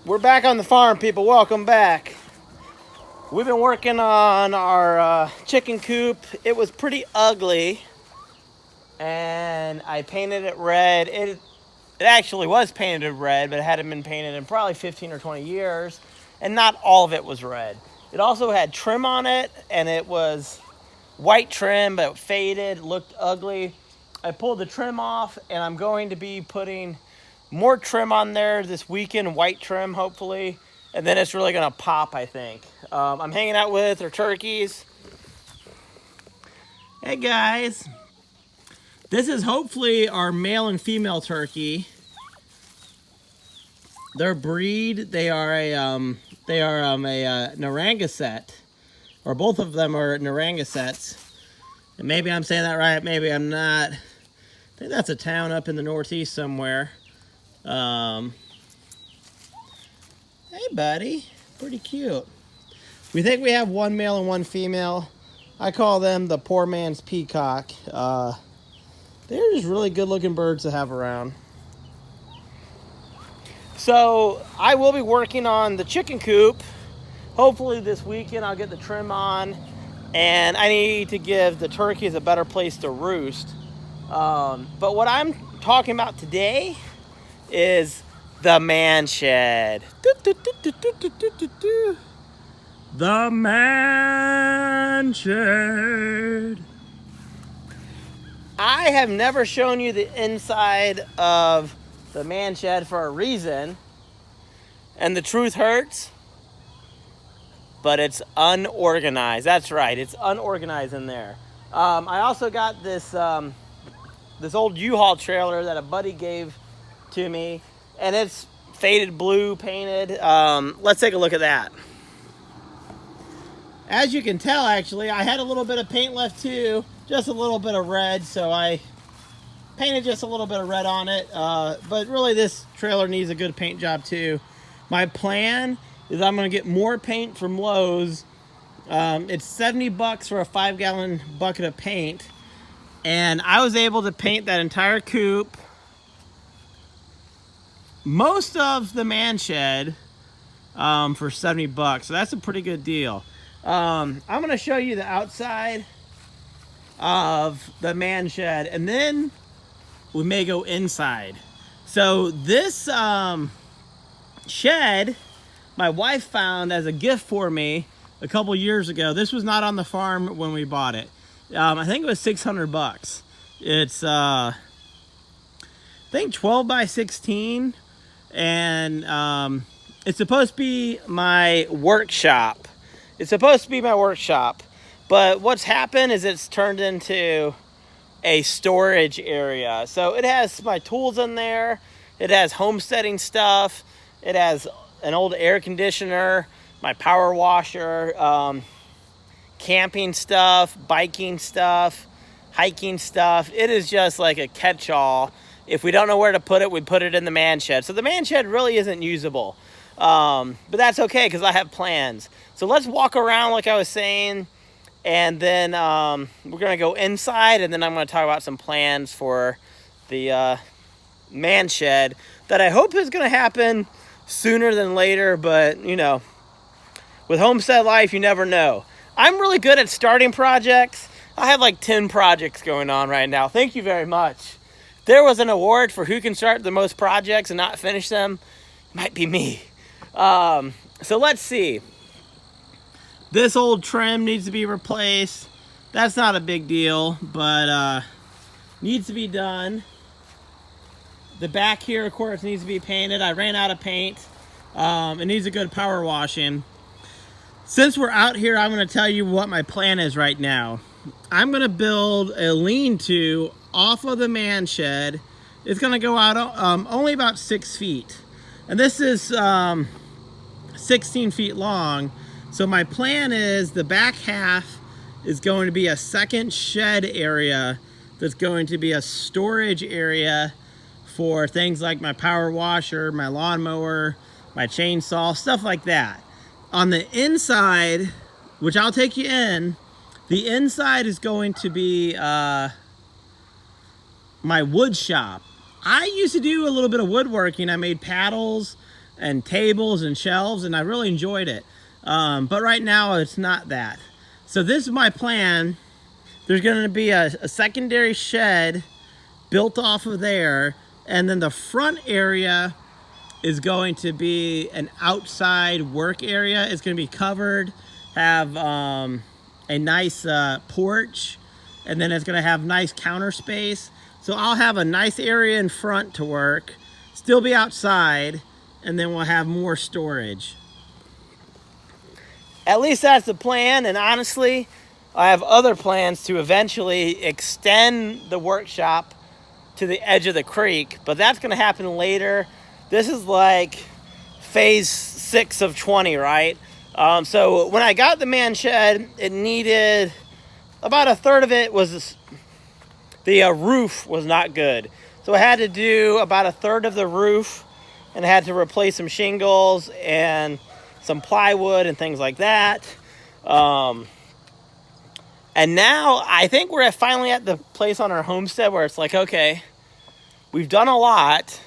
We're back on the farm, people. Welcome back. We've been working on our chicken coop. It was pretty ugly, and I painted it red. It actually was painted red, but it hadn't been painted in probably 15 or 20 years, and not all of it was red. It also had trim on it, and it was white trim, but it faded, looked ugly. I pulled the trim off, and I'm going to be putting more trim on there this weekend, white trim, hopefully, and then it's really gonna pop, I think. I'm hanging out with our turkeys. Hey guys, this is hopefully our male and female turkey. Their breed, they are a Narragansett, or both of them are Narragansetts. And maybe I'm saying that right, maybe I'm not. I think that's a town up in the Northeast somewhere. Hey buddy, pretty cute. We think we have one male and one female. I call them the poor man's peacock. They're just really good looking birds to have around. So I will be working on the chicken coop. Hopefully this weekend I'll get the trim on, and I need to give the turkeys a better place to roost. But what I'm talking about today is the man shed. The man shed. I have never shown you the inside of the man shed for a reason, and the truth hurts, but it's unorganized. That's right, it's unorganized in there. I also got this old U-Haul trailer that a buddy gave to me, and it's faded blue painted. Let's take a look at that. As you can tell, actually, I had a little bit of paint left too, just a little bit of red, so I painted just a little bit of red on it. But really this trailer needs a good paint job too. My plan is I'm gonna get more paint from Lowe's. It's $70 for a 5-gallon bucket of paint, and I was able to paint that entire coop, most of the man shed, for $70. So that's a pretty good deal. I'm going to show you the outside of the man shed, and then we may go inside. So this shed, my wife found as a gift for me a couple years ago. This was not on the farm when we bought it. I think it was $600. It's I think 12 by 16. And it's supposed to be my workshop. But what's happened is it's turned into a storage area. So it has my tools in there. It has homesteading stuff. It has an old air conditioner, my power washer, camping stuff, biking stuff, hiking stuff. It is just like a catch-all. If we don't know where to put it, we put it in the man shed. So the man shed really isn't usable. But that's okay, because I have plans. So let's walk around like I was saying, and then we're going to go inside, and then I'm going to talk about some plans for the man shed that I hope is going to happen sooner than later. But, you know, with homestead life, you never know. I'm really good at starting projects. I have like 10 projects going on right now. Thank you very much. There was an award for who can start the most projects and not finish them. It might be me. So let's see. This old trim needs to be replaced. That's not a big deal, but needs to be done. The back here, of course, needs to be painted. I ran out of paint. It needs a good power washing. Since we're out here, I'm going to tell you what my plan is right now. I'm going to build a lean-to off of the man shed. It's going to go out only about 6 feet. And this is 16 feet long. So my plan is the back half is going to be a second shed area that's going to be a storage area for things like my power washer, my lawnmower, my chainsaw, stuff like that. On the inside, which I'll take you in, the inside is going to be my wood shop. I used to do a little bit of woodworking. I made paddles. and tables and shelves, and I really enjoyed it. But right now it's not that. So this is my plan. There's going to be a secondary shed built off of there, and then the front area is going to be an outside work area. It's going to be covered, have a nice porch, and then it's going to have nice counter space. So I'll have a nice area in front to work, still be outside, and then we'll have more storage. At least that's the plan, and honestly, I have other plans to eventually extend the workshop to the edge of the creek, but that's going to happen later. This is like phase 6 of 20, right? So when I got the man shed, it needed about a third of it was the roof was not good. So I had to do about a third of the roof, and I had to replace some shingles and some plywood and things like that. And now I think we're finally at the place on our homestead where it's like, okay, we've done a lot,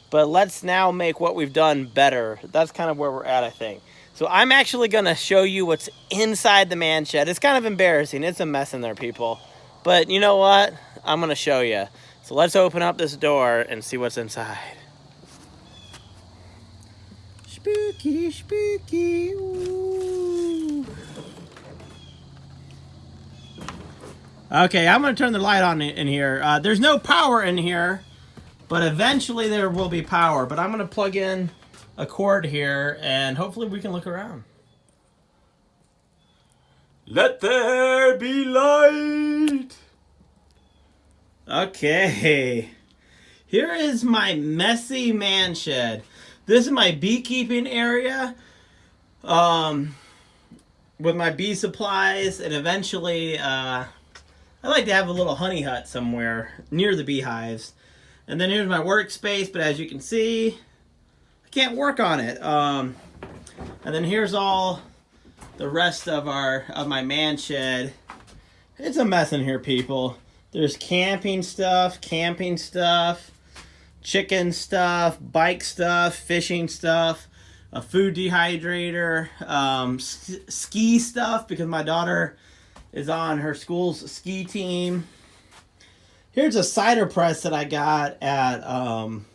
but let's now make what we've done better. That's kind of where we're at, I think. So I'm actually going to show you what's inside the man shed. It's kind of embarrassing. It's a mess in there, people. But you know what? I'm going to show you. So let's open up this door and see what's inside. Spooky, spooky. Ooh. Okay, I'm going to turn the light on in here. There's no power in here, but eventually there will be power. But I'm going to plug in a cord here, and hopefully we can look around. Let there be light! Okay. Here is my messy man shed. This is my beekeeping area. With my bee supplies, and eventually I like to have a little honey hut somewhere near the beehives. And then here's my workspace, but as you can see, I can't work on it. And then here's all the rest of my man shed. It's a mess in here, people. There's camping stuff, chicken stuff, bike stuff, fishing stuff, a food dehydrator, ski stuff because my daughter is on her school's ski team. Here's a cider press that I got at an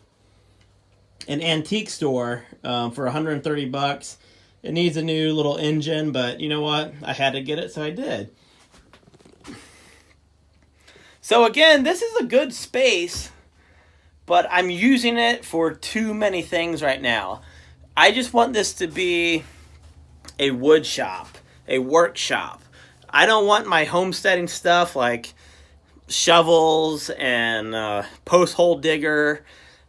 antique store for $130. It needs a new little engine, but you know what? I had to get it, so I did. So again, this is a good space, but I'm using it for too many things right now. I just want this to be a wood shop, a workshop. I don't want my homesteading stuff like shovels and post hole digger,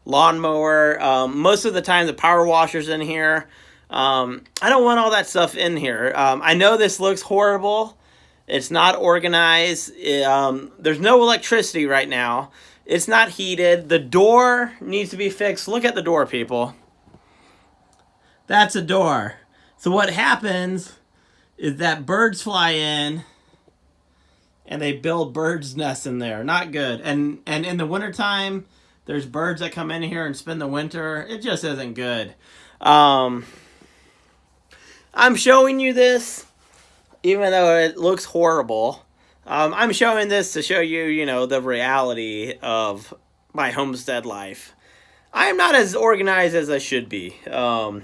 lawnmower. Most of the time the power washer's in here. I don't want all that stuff in here. I know this looks horrible. It's not organized. There's no electricity right now. It's not heated. The door needs to be fixed. Look at the door, people. That's a door. So what happens is that birds fly in and they build birds' nests in there. Not good. And in the wintertime, there's birds that come in here and spend the winter. It just isn't good. I'm showing you this, even though it looks horrible. I'm showing this to show you, you know, the reality of my homestead life. I am not as organized as I should be, but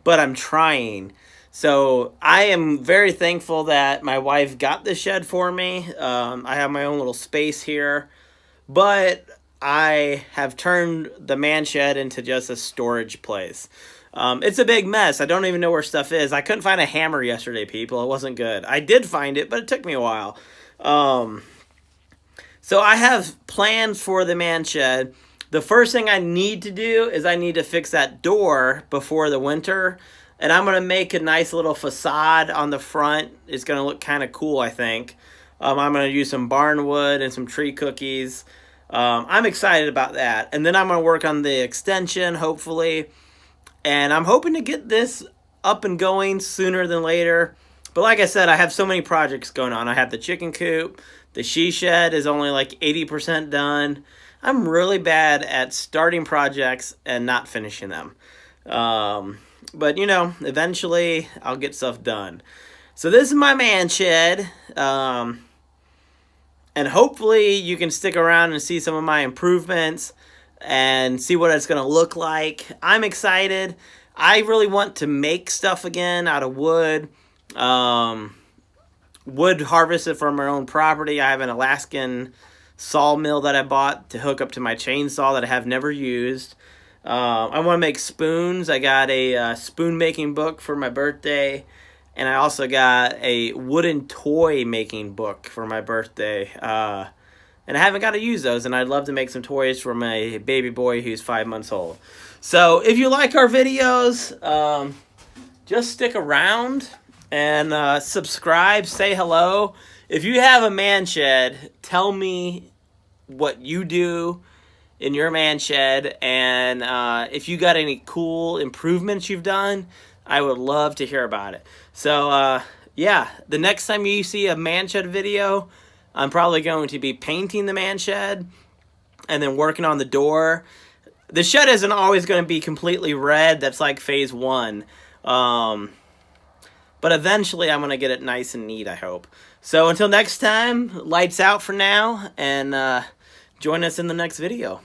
I'm trying. So I am very thankful that my wife got this shed for me. I have my own little space here, but I have turned the man shed into just a storage place. It's a big mess. I don't even know where stuff is. I couldn't find a hammer yesterday, people. It wasn't good. I did find it, but it took me a while. So I have plans for the man shed. The first thing I need to do is I need to fix that door before the winter. And I'm going to make a nice little facade on the front. It's going to look kind of cool, I think. I'm going to use some barn wood and some tree cookies. I'm excited about that. And then I'm going to work on the extension, hopefully. And I'm hoping to get this up and going sooner than later. But like I said, I have so many projects going on. I have the chicken coop. The she shed is only like 80% done. I'm really bad at starting projects and not finishing them. But, you know, eventually I'll get stuff done. So this is my man shed. And hopefully you can stick around and see some of my improvements and see what it's going to look like. I'm excited. I really want to make stuff again out of wood. Wood harvested from our own property. I have an Alaskan sawmill that I bought to hook up to my chainsaw that I have never used. I want to make spoons. I got a spoon making book for my birthday, and I also got a wooden toy making book for my birthday. And I haven't got to use those, and I'd love to make some toys for my baby boy who's 5 months old. So if you like our videos, just stick around and subscribe, say hello. If you have a man shed, tell me what you do in your man shed, and if you got any cool improvements you've done, I would love to hear about it. So yeah, the next time you see a man shed video, I'm probably going to be painting the man shed and then working on the door. The shed isn't always going to be completely red. That's like phase 1. But eventually I'm going to get it nice and neat, I hope. So until next time, lights out for now, and join us in the next video.